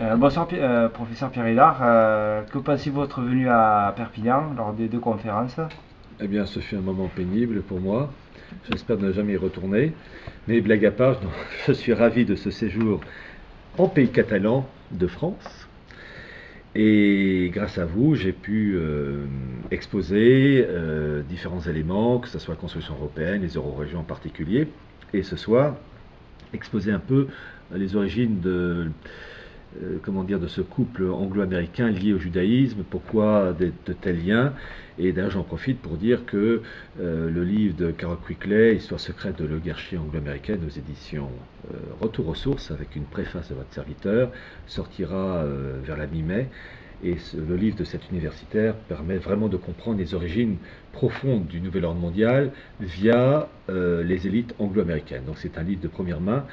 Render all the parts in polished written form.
Bonsoir, professeur Pierre Hillard. Que pensez-vous de votre venue à Perpignan lors des deux conférences? Eh bien, ce fut un moment pénible pour moi. J'espère ne jamais y retourner. Mais blague à part, je suis ravi de ce séjour en pays catalan de France. Et grâce à vous, j'ai pu exposer différents éléments, que ce soit la construction européenne, les euro-régions en particulier. Et ce soir, exposer un peu les origines comment dire, de ce couple anglo-américain lié au judaïsme, pourquoi de tels liens. Et d'ailleurs, j'en profite pour dire que le livre de Carol Quigley, Histoire secrète de l'oligarchie anglo-américaine, aux éditions Retour aux sources, avec une préface de votre serviteur, sortira vers la mi-mai. Et le livre de cet universitaire permet vraiment de comprendre les origines profondes du nouvel ordre mondial via les élites anglo-américaines. Donc c'est un livre de première main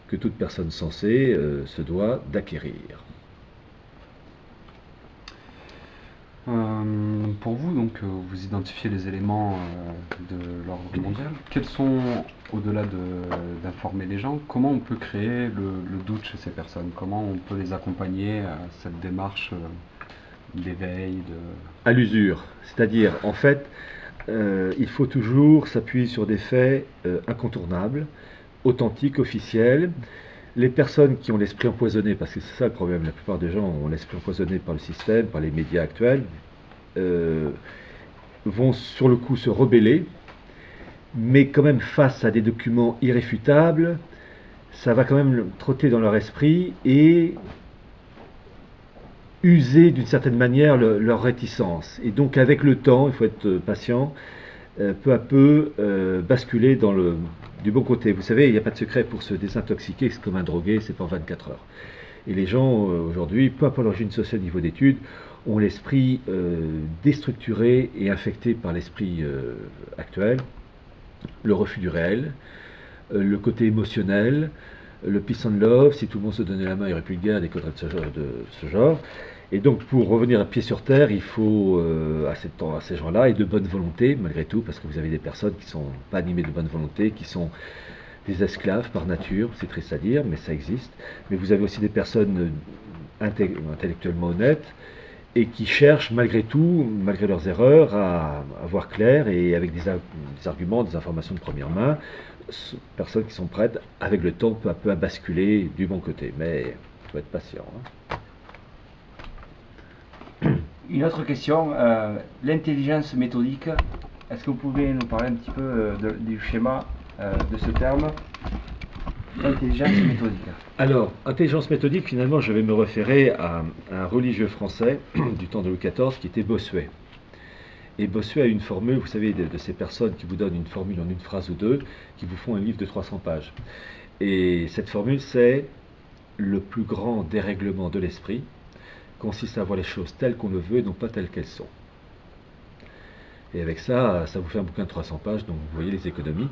que toute personne sensée se doit d'acquérir. Pour vous, donc, vous identifiez les éléments de l'ordre mondial. Quels sont, au-delà d'informer les gens, comment on peut créer le doute chez ces personnes? Comment on peut les accompagner à cette démarche d'éveil, de... À l'usure, c'est-à-dire en fait, il faut toujours s'appuyer sur des faits incontournables, authentiques, officiels. Les personnes qui ont l'esprit empoisonné, parce que c'est ça le problème, la plupart des gens ont l'esprit empoisonné par le système, par les médias actuels, euh, vont sur le coup se rebeller, mais quand même face à des documents irréfutables, ça va quand même trotter dans leur esprit et user d'une certaine manière leur réticence. Et donc avec le temps, il faut être patient, peu à peu basculer du bon côté. Vous savez, il n'y a pas de secret pour se désintoxiquer, c'est comme un drogué, c'est pas en 24 heures. Et les gens aujourd'hui, peu importe l'origine sociale, niveau d'études, ont l'esprit déstructuré et infecté par l'esprit actuel, le refus du réel, le côté émotionnel, le peace and love, si tout le monde se donnait la main, il n'y aurait plus de guerre, des conneries de ce genre. Et donc, pour revenir à pied sur terre, il faut à ces gens-là et de bonne volonté, malgré tout, parce que vous avez des personnes qui ne sont pas animées de bonne volonté, qui sont des esclaves par nature, c'est triste à dire, mais ça existe. Mais vous avez aussi des personnes intellectuellement honnêtes et qui cherchent malgré tout, malgré leurs erreurs, à voir clair et avec des arguments, des informations de première main, personnes qui sont prêtes, avec le temps, peu à peu, à basculer du bon côté. Mais il faut être patient. Une autre question, l'intelligence méthodique. Est-ce que vous pouvez nous parler un petit peu du schéma de ce terme, intelligence méthodique? Alors, intelligence méthodique, finalement, je vais me référer à un religieux français du temps de Louis XIV qui était Bossuet. Et Bossuet a une formule, vous savez, de ces personnes qui vous donnent une formule en une phrase ou deux, qui vous font un livre de 300 pages. Et cette formule, c'est le plus grand dérèglement de l'esprit consiste à voir les choses telles qu'on le veut et non pas telles qu'elles sont. Et avec ça, ça vous fait un bouquin de 300 pages, donc vous voyez les économies.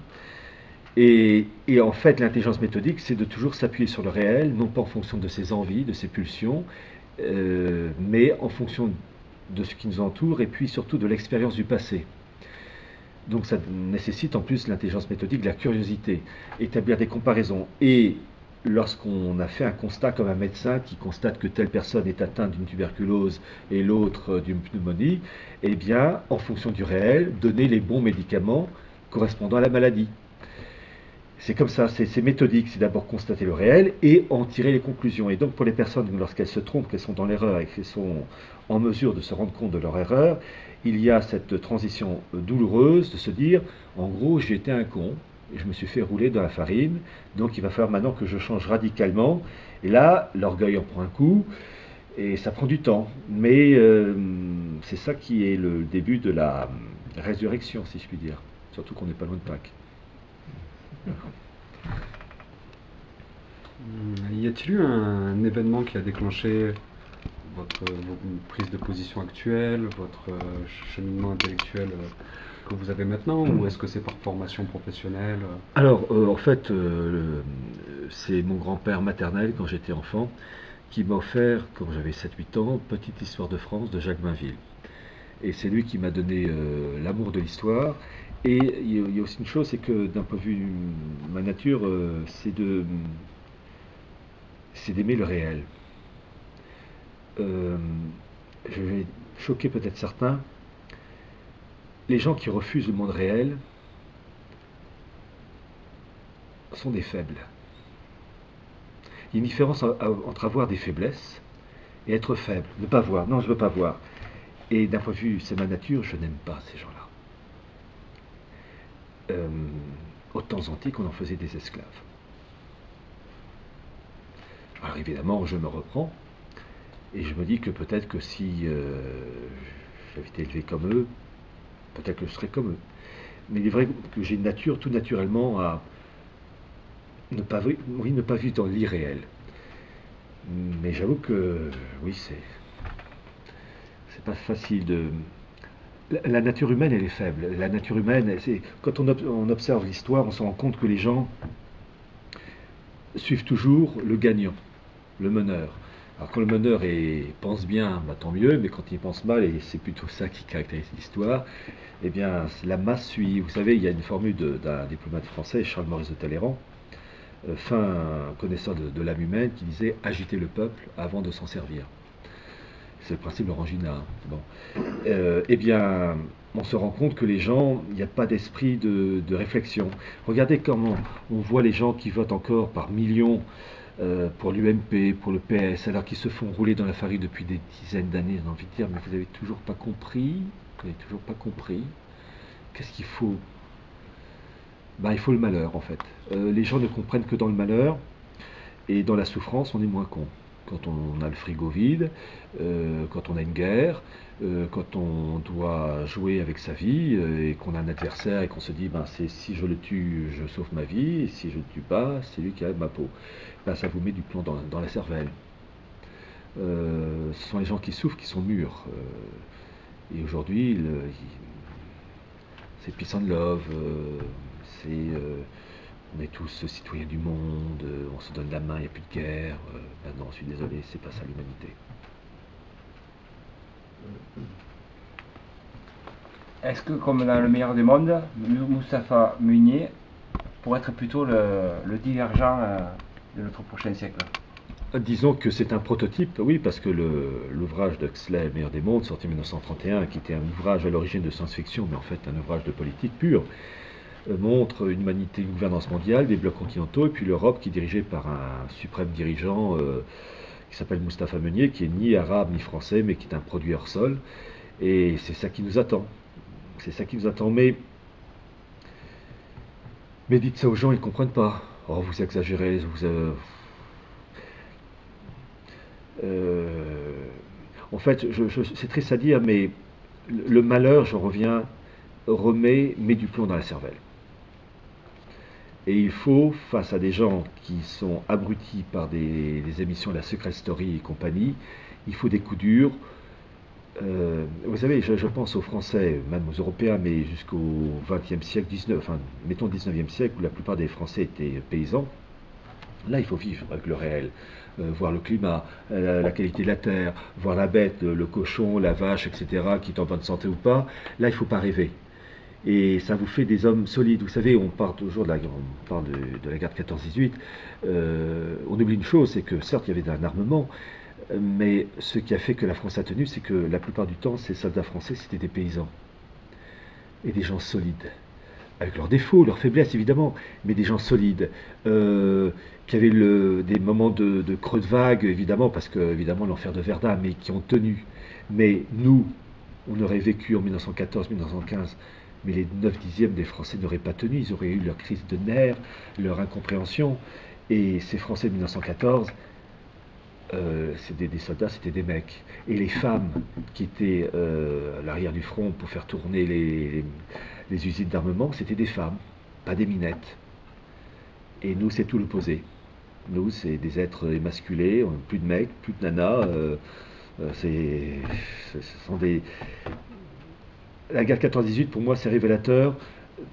Et en fait, l'intelligence méthodique, c'est de toujours s'appuyer sur le réel, non pas en fonction de ses envies, de ses pulsions, mais en fonction de ce qui nous entoure et puis surtout de l'expérience du passé. Donc ça nécessite en plus l'intelligence méthodique, de la curiosité, établir des comparaisons. Et lorsqu'on a fait un constat comme un médecin qui constate que telle personne est atteinte d'une tuberculose et l'autre d'une pneumonie, eh bien, en fonction du réel, donner les bons médicaments correspondant à la maladie. C'est comme ça, c'est méthodique, c'est d'abord constater le réel et en tirer les conclusions. Et donc pour les personnes, lorsqu'elles se trompent, qu'elles sont dans l'erreur et qu'elles sont en mesure de se rendre compte de leur erreur, il y a cette transition douloureuse de se dire, en gros, j'étais un con, et je me suis fait rouler dans la farine, donc il va falloir maintenant que je change radicalement. Et là, l'orgueil en prend un coup, et ça prend du temps. Mais c'est ça qui est le début de la résurrection, si je puis dire. Surtout qu'on n'est pas loin de Pâques. Y a-t-il eu un événement qui a déclenché votre prise de position actuelle, votre cheminement intellectuel que vous avez maintenant, ou est-ce que c'est par formation professionnelle? Alors, en fait, c'est mon grand-père maternel, quand j'étais enfant, qui m'a offert, quand j'avais 7-8 ans, Petite histoire de France de Jacques Mainville. Et c'est lui qui m'a donné l'amour de l'histoire. Et il y a aussi une chose, c'est que d'un point de vue de ma nature, c'est d'aimer le réel. je vais choquer peut-être certains, les gens qui refusent le monde réel sont des faibles. Il y a une différence entre avoir des faiblesses et être faible, ne pas voir. Non, je ne veux pas voir. Et d'un point de vue, c'est ma nature, je n'aime pas ces gens-là. Au temps antique, on en faisait des esclaves. Alors évidemment, je me reprends et je me dis que peut-être que si j'avais été élevé comme eux, peut-être que je serais comme eux. Mais il est vrai que j'ai une nature tout naturellement à ne pas vivre dans l'irréel. Mais j'avoue que oui, c'est pas facile de. La nature humaine, elle est faible. La nature humaine, quand on observe l'histoire, on se rend compte que les gens suivent toujours le gagnant, le meneur. Alors quand le meneur pense bien, bah, tant mieux, mais quand il pense mal, et c'est plutôt ça qui caractérise l'histoire, eh bien la masse suit. Vous savez, il y a une formule d'un diplomate français, Charles-Maurice de Talleyrand, fin connaisseur de l'âme humaine, qui disait « agiter le peuple avant de s'en servir ». C'est le principe de Orangina. Bon. Eh bien, on se rend compte que les gens, il n'y a pas d'esprit de réflexion. Regardez comment on voit les gens qui votent encore par millions pour l'UMP, pour le PS, alors qu'ils se font rouler dans la farine depuis des dizaines d'années. J'ai envie de dire, mais vous n'avez toujours pas compris. Vous n'avez toujours pas compris. Qu'est-ce qu'il faut? Ben, il faut le malheur, en fait. Les gens ne comprennent que dans le malheur, et dans la souffrance, on est moins con. Quand on a le frigo vide, quand on a une guerre, quand on doit jouer avec sa vie et qu'on a un adversaire et qu'on se dit ben, si je le tue, je sauve ma vie, et si je ne le tue pas, c'est lui qui a ma peau. Ben, ça vous met du plomb dans la cervelle. Ce sont les gens qui souffrent qui sont mûrs. Et aujourd'hui, c'est peace and love, on est tous citoyens du monde, on se donne la main, il n'y a plus de guerre. Ben non, je suis désolé, c'est pas ça l'humanité. Est-ce que, comme dans le meilleur des mondes, Moustapha Munier pourrait être plutôt le divergent de notre prochain siècle? Disons que c'est un prototype, oui, parce que l'ouvrage d'Huxley, Meilleur des mondes, sorti en 1931, qui était un ouvrage à l'origine de science-fiction, mais en fait un ouvrage de politique pure, montre une humanité, une gouvernance mondiale, des blocs continentaux, et puis l'Europe qui est dirigée par un suprême dirigeant qui s'appelle Moustapha Munier, qui est ni arabe ni français, mais qui est un produit hors sol. Et c'est ça qui nous attend. C'est ça qui nous attend. Mais dites ça aux gens, ils ne comprennent pas. Oh, vous exagérez, en fait, c'est triste à dire, mais le malheur, j'en reviens, met du plomb dans la cervelle. Et il faut, face à des gens qui sont abrutis par des émissions de la Secret Story et compagnie, il faut des coups durs. Vous savez, je pense aux Français, même aux Européens, mais jusqu'au XXe siècle, mettons 19e siècle, où la plupart des Français étaient paysans. Là, il faut vivre avec le réel, voir le climat, la qualité de la terre, voir la bête, le cochon, la vache, etc., qui est en bonne santé ou pas. Là, il ne faut pas rêver. Et ça vous fait des hommes solides. Vous savez, on parle toujours de la guerre de 14-18. On oublie une chose, c'est que certes, il y avait un armement, mais ce qui a fait que la France a tenu, c'est que la plupart du temps, ces soldats français, c'était des paysans. Et des gens solides. Avec leurs défauts, leurs faiblesses, évidemment, mais des gens solides. Qui avaient des moments de creux de vague, évidemment, parce que, évidemment, l'enfer de Verdun, mais qui ont tenu. Mais nous, on aurait vécu en 1914-1915, mais les 9/10 des Français n'auraient pas tenu, ils auraient eu leur crise de nerfs, leur incompréhension. Et ces Français de 1914, c'était des soldats, c'était des mecs. Et les femmes qui étaient à l'arrière du front pour faire tourner les usines d'armement, c'était des femmes, pas des minettes. Et nous, c'est tout l'opposé. Nous, c'est des êtres émasculés, plus de mecs, plus de nanas. Ce sont des... La guerre 14-18, pour moi, c'est révélateur,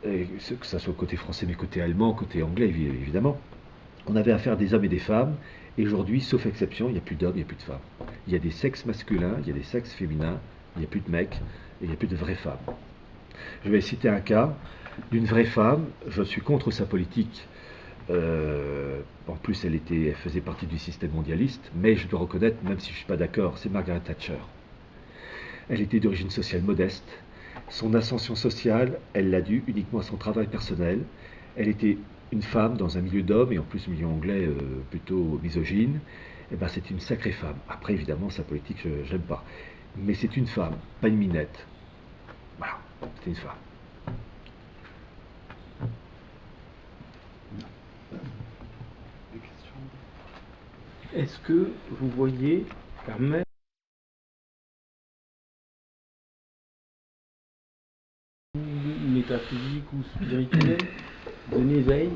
que ce soit côté français, mais côté allemand, côté anglais, évidemment. On avait affaire à des hommes et des femmes, et aujourd'hui, sauf exception, il n'y a plus d'hommes, il n'y a plus de femmes. Il y a des sexes masculins, il y a des sexes féminins, il n'y a plus de mecs, et il n'y a plus de vraies femmes. Je vais citer un cas d'une vraie femme, je suis contre sa politique, En plus, elle faisait partie du système mondialiste, mais je dois reconnaître, même si je ne suis pas d'accord, c'est Margaret Thatcher. Elle était d'origine sociale modeste. Son ascension sociale, elle l'a due uniquement à son travail personnel. Elle était une femme dans un milieu d'hommes, et en plus milieu anglais plutôt misogyne. Et ben, c'est une sacrée femme. Après, évidemment, sa politique, je n'aime pas. Mais c'est une femme, pas une minette. Voilà, c'est une femme. Des questions? Est-ce que vous voyez quand même métaphysique ou spirituel d'un éveil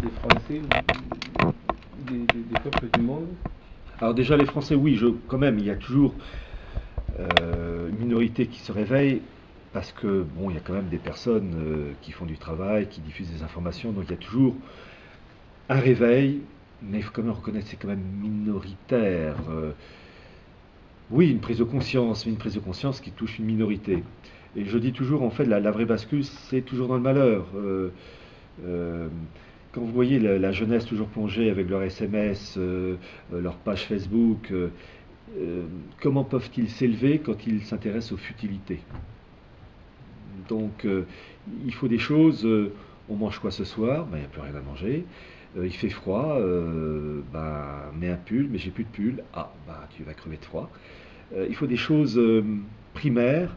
des Français ou des peuples du monde? Alors déjà, les Français, oui, quand même, il y a toujours une minorité qui se réveille, parce que, bon, il y a quand même des personnes qui font du travail, qui diffusent des informations, donc il y a toujours un réveil, mais il faut quand même reconnaître que c'est quand même minoritaire. Oui, une prise de conscience, mais une prise de conscience qui touche une minorité. Et je dis toujours, en fait, la vraie bascule, c'est toujours dans le malheur. Euh, Quand vous voyez la jeunesse toujours plongée avec leur SMS, leur page Facebook, comment peuvent-ils s'élever quand ils s'intéressent aux futilités? Donc, il faut des choses. On mange quoi ce soir? Ben, il n'y a plus rien à manger. Il fait froid. Ben, mets un pull, mais j'ai plus de pull. Ah, ben, tu vas crever de froid. Il faut des choses primaires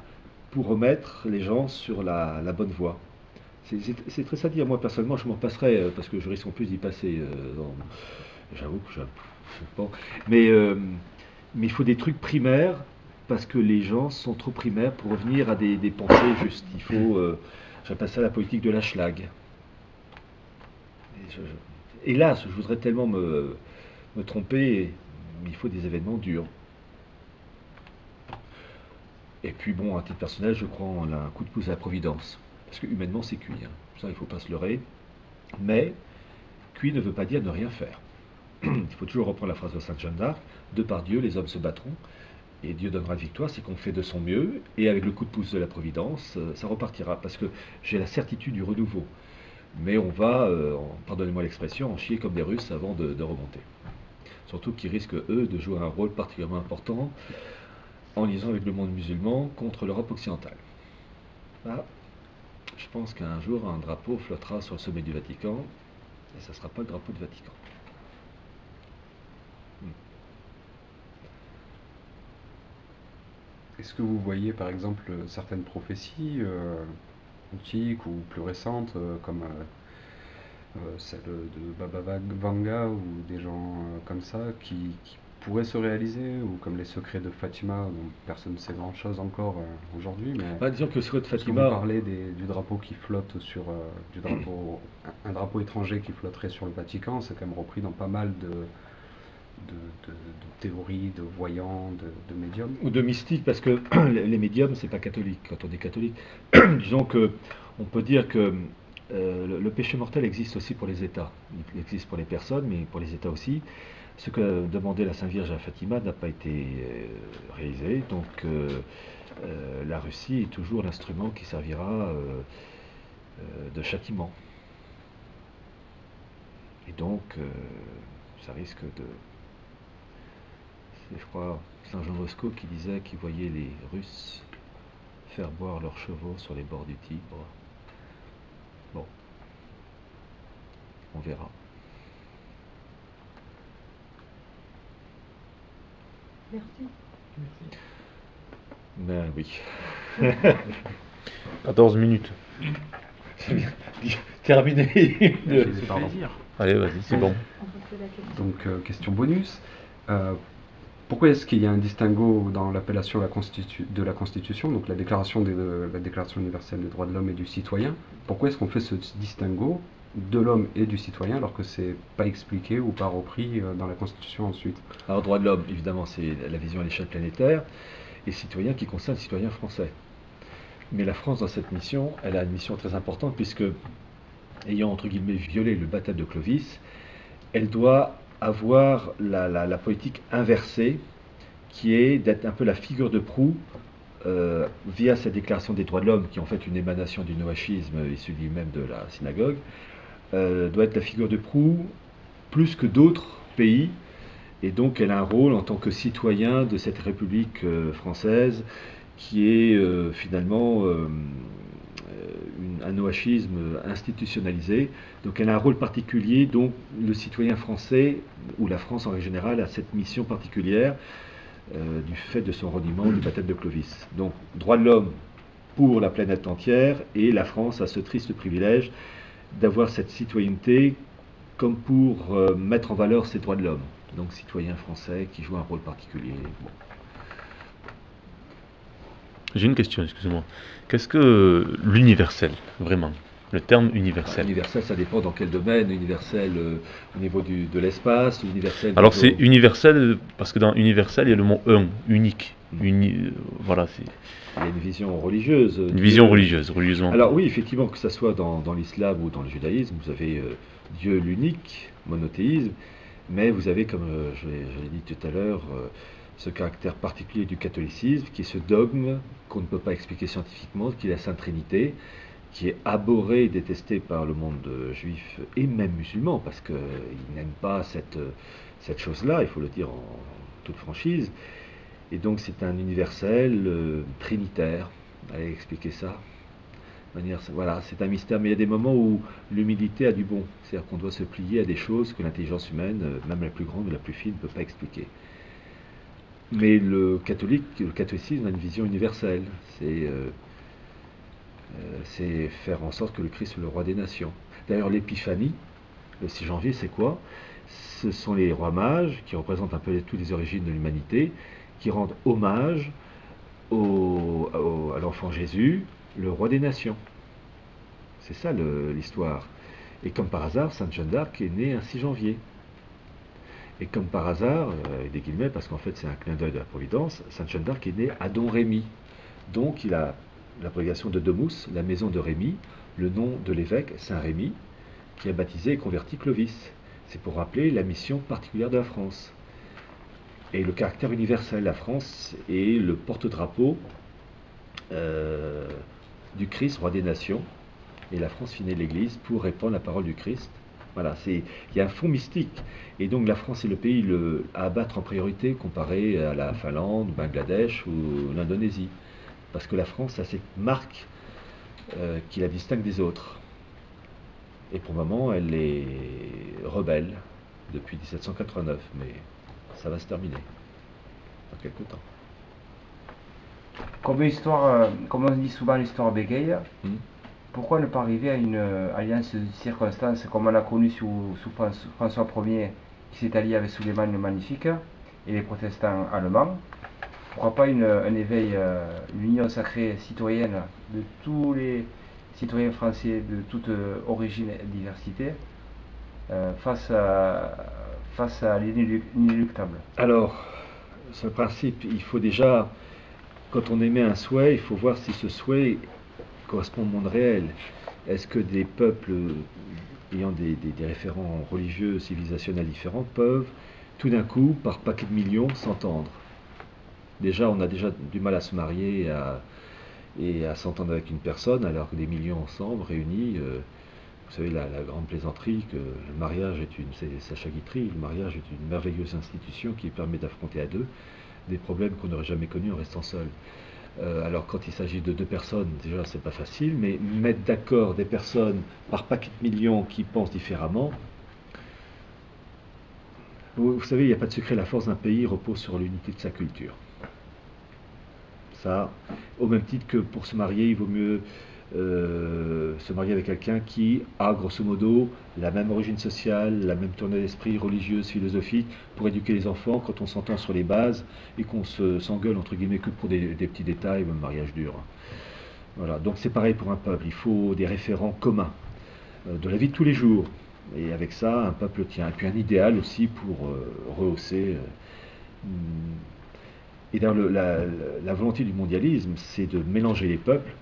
pour remettre les gens sur la bonne voie. C'est très ça à dire. Moi, personnellement, je m'en passerais parce que je risque en plus d'y passer. J'avoue que bon. Mais, euh, mais il faut des trucs primaires parce que les gens sont trop primaires pour revenir à des pensées justes. Il faut, j'appelle ça la politique de la schlag. Hélas, je voudrais tellement me tromper, mais il faut des événements durs. Et puis bon, à titre personnel, je crois en un coup de pouce à la Providence. Parce que humainement, c'est cuit. Hein. Ça, il ne faut pas se leurrer. Mais cuit ne veut pas dire ne rien faire. Il faut toujours reprendre la phrase de Sainte Jeanne d'Arc. De par Dieu, les hommes se battront. Et Dieu donnera la victoire, c'est qu'on fait de son mieux. Et avec le coup de pouce de la Providence, ça repartira. Parce que j'ai la certitude du renouveau. Mais on va, pardonnez-moi l'expression, en chier comme des Russes avant de remonter. Surtout qu'ils risquent, eux, de jouer un rôle particulièrement important en liaison avec le monde musulman contre l'Europe occidentale. Là, je pense qu'un jour, un drapeau flottera sur le sommet du Vatican, et ça ne sera pas le drapeau du Vatican. Est-ce que vous voyez par exemple certaines prophéties antiques ou plus récentes, comme celle de Baba Vanga ou des gens comme ça qui pourraient se réaliser, ou comme les secrets de Fatima, dont personne ne sait grand-chose encore aujourd'hui, mais Bah, disons que le secret de parce que vous Fatima, parlez du drapeau qui flotte sur un drapeau étranger qui flotterait sur le Vatican, c'est quand même repris dans pas mal de théories, de voyants, de médiums. ou de mystique, parce que les médiums, c'est pas catholique. Quand on est catholique, disons que on peut dire que le péché mortel existe aussi pour les États. Il existe pour les personnes, mais pour les États aussi. Ce que demandait la Sainte Vierge à Fatima n'a pas été réalisé, donc la Russie est toujours l'instrument qui servira de châtiment. Et donc, ça risque de... C'est, je crois, Saint Jean Bosco qui disait qu'il voyait les Russes faire boire leurs chevaux sur les bords du Tibre. Bon, on verra. Merci. Ben oui. 14 minutes. C'est bien. Terminé. C'est plaisir. Allez, vas-y, c'est bon. On refait la question. Donc, question bonus. Pourquoi est-ce qu'il y a un distinguo dans l'appellation de la Constitution, donc la Déclaration universelle des droits de l'homme et du citoyen? Pourquoi est-ce qu'on fait ce distinguo de l'homme et du citoyen alors que c'est pas expliqué ou pas repris dans la Constitution ensuite? Alors, droit de l'homme, évidemment, c'est la vision à l'échelle planétaire, et citoyen qui concerne le citoyen français. Mais la France, dans cette mission, elle a une mission très importante, puisque, ayant entre guillemets violé le baptême de Clovis, elle doit avoir la politique inversée, qui est d'être un peu la figure de proue via cette déclaration des droits de l'homme, qui est en fait une émanation du noachisme issu lui-même de la synagogue, doit être la figure de proue plus que d'autres pays, et donc elle a un rôle en tant que citoyen de cette République française qui est finalement un oachisme institutionnalisé. Donc elle a un rôle particulier, donc le citoyen français, ou la France en règle générale, a cette mission particulière du fait de son reniement du baptême de Clovis. Donc droits de l'homme pour la planète entière, et la France a ce triste privilège d'avoir cette citoyenneté comme pour mettre en valeur ces droits de l'homme. Donc citoyen français qui joue un rôle particulier. Bon. J'ai une question, excusez-moi. Qu'est-ce que l'universel, vraiment? Le terme universel. Universel, ça dépend dans quel domaine. Universel au niveau de l'espace, universel... Alors c'est universel, parce que dans universel, il y a le mot un, unique. Voilà, c'est... Il y a une vision religieuse. Une vision religieuse, religieusement. Alors oui, effectivement, que ce soit dans l'islam ou dans le judaïsme, vous avez Dieu l'unique, monothéisme, mais vous avez, comme je l'ai dit tout à l'heure, ce caractère particulier du catholicisme, qui est ce dogme qu'on ne peut pas expliquer scientifiquement, qui est la Sainte Trinité, qui est abhorré et détesté par le monde juif et même musulman, parce qu'ils n'aiment pas cette chose-là, il faut le dire en toute franchise. Et donc c'est un universel trinitaire. Allez expliquer ça. Voilà, c'est un mystère, mais il y a des moments où l'humilité a du bon. C'est-à-dire qu'on doit se plier à des choses que l'intelligence humaine, même la plus grande ou la plus fine, ne peut pas expliquer. Mais le catholicisme a une vision universelle. C'est faire en sorte que le Christ soit le roi des nations. D'ailleurs, l'épiphanie, le 6 janvier, c'est quoi? Ce sont les rois mages, qui représentent un peu toutes les origines de l'humanité, qui rendent hommage à l'enfant Jésus, le roi des nations. C'est ça l'histoire. Et comme par hasard, Sainte Jeanne d'Arc est née un 6 janvier. Et comme par hasard, avec des guillemets, parce qu'en fait c'est un clin d'œil de la Providence, Sainte Jeanne d'Arc est née à Don Rémy. Donc il a l'abréviation de Domus, la maison de Rémy, le nom de l'évêque Saint Rémy, qui a baptisé et converti Clovis. C'est pour rappeler la mission particulière de la France. Et le caractère universel, la France est le porte-drapeau du Christ, roi des nations, et la France finit l'Église pour répandre la parole du Christ. Voilà, il y a un fond mystique, et donc la France est le pays à abattre en priorité comparé à la Finlande, Bangladesh ou l'Indonésie, parce que la France a cette marque qui la distingue des autres. Et pour le moment, elle est rebelle depuis 1789, mais ça va se terminer dans quelques temps. Comme on dit souvent l'histoire bégaye, pourquoi ne pas arriver à une alliance de circonstances comme on a connu sous François Ier, qui s'est allié avec Suleiman le Magnifique et les protestants allemands? Pourquoi pas un éveil, une union sacrée citoyenne de tous les citoyens français de toute origine et diversité face à l'inéluctable? Alors, ce principe, il faut déjà, quand on émet un souhait, il faut voir si ce souhait correspond au monde réel. Est-ce que des peuples ayant des référents religieux, civilisationnels différents peuvent tout d'un coup, par paquet de millions, s'entendre? Déjà, on a déjà du mal à se marier et à s'entendre avec une personne, alors que des millions ensemble, réunis, vous savez, la grande plaisanterie que le mariage c'est Sacha Guitry, le mariage est une merveilleuse institution qui permet d'affronter à deux des problèmes qu'on n'aurait jamais connus en restant seul. Alors quand il s'agit de deux personnes, déjà c'est pas facile, mais mettre d'accord des personnes par paquet de millions qui pensent différemment, vous savez, il n'y a pas de secret, la force d'un pays repose sur l'unité de sa culture. Ça, au même titre que pour se marier, il vaut mieux se marier avec quelqu'un qui a grosso modo la même origine sociale, la même tournure d'esprit religieuse, philosophique, pour éduquer les enfants quand on s'entend sur les bases et qu'on s'engueule entre guillemets que pour des petits détails, même mariage dur. Voilà, donc c'est pareil pour un peuple, il faut des référents communs de la vie de tous les jours, et avec ça un peuple tient, et puis un idéal aussi pour rehausser. Et dans la volonté du mondialisme, c'est de mélanger les peuples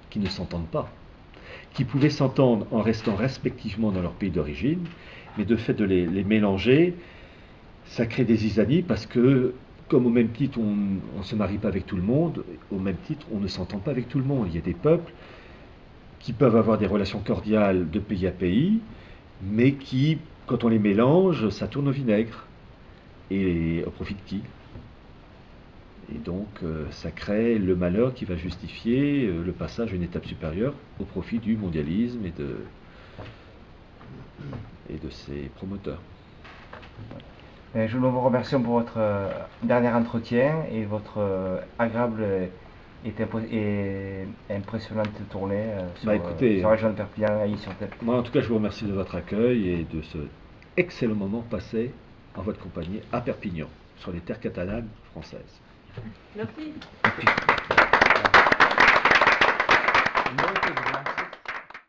qui ne s'entendent pas, qui pouvaient s'entendre en restant respectivement dans leur pays d'origine, mais de fait de les mélanger, ça crée des zizanies parce que, comme au même titre on ne se marie pas avec tout le monde, au même titre on ne s'entend pas avec tout le monde. Il y a des peuples qui peuvent avoir des relations cordiales de pays à pays, mais qui, quand on les mélange, ça tourne au vinaigre. Et au profit de qui? Et donc, ça crée le malheur qui va justifier le passage à une étape supérieure au profit du mondialisme et de ses promoteurs. Je vous remercie pour votre dernier entretien et votre agréable et impressionnante tournée sur la région de Perpignan et sur Tête. Moi, en tout cas, je vous remercie de votre accueil et de ce excellent moment passé en votre compagnie à Perpignan, sur les terres catalanes françaises. Merci. Moltes grazie.